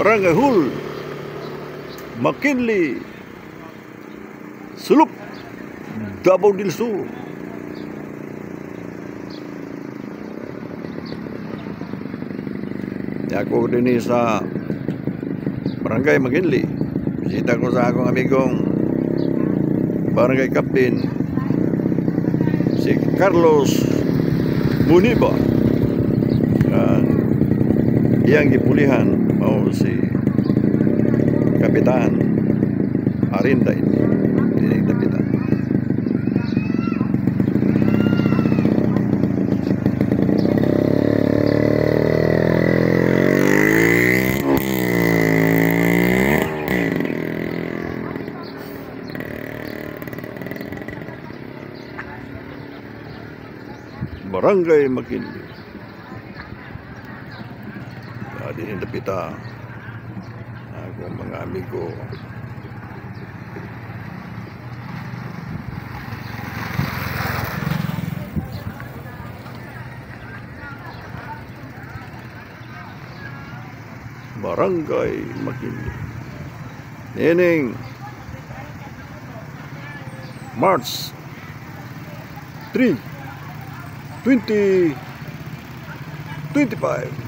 Barangay Hall, McKinley, Suluk, Davao del Sur. Ako din sa Barangay McKinley. Bisita ko sa akong amigong Barangay Captain si Carlos Muniba. Iyang gipulihan o si Kapitan Arinday. Dining Kapitan. Barangay McKinley. Dining Kapitan. Ako mga amigo. Barangay McKinley. Nining March 3, 2025.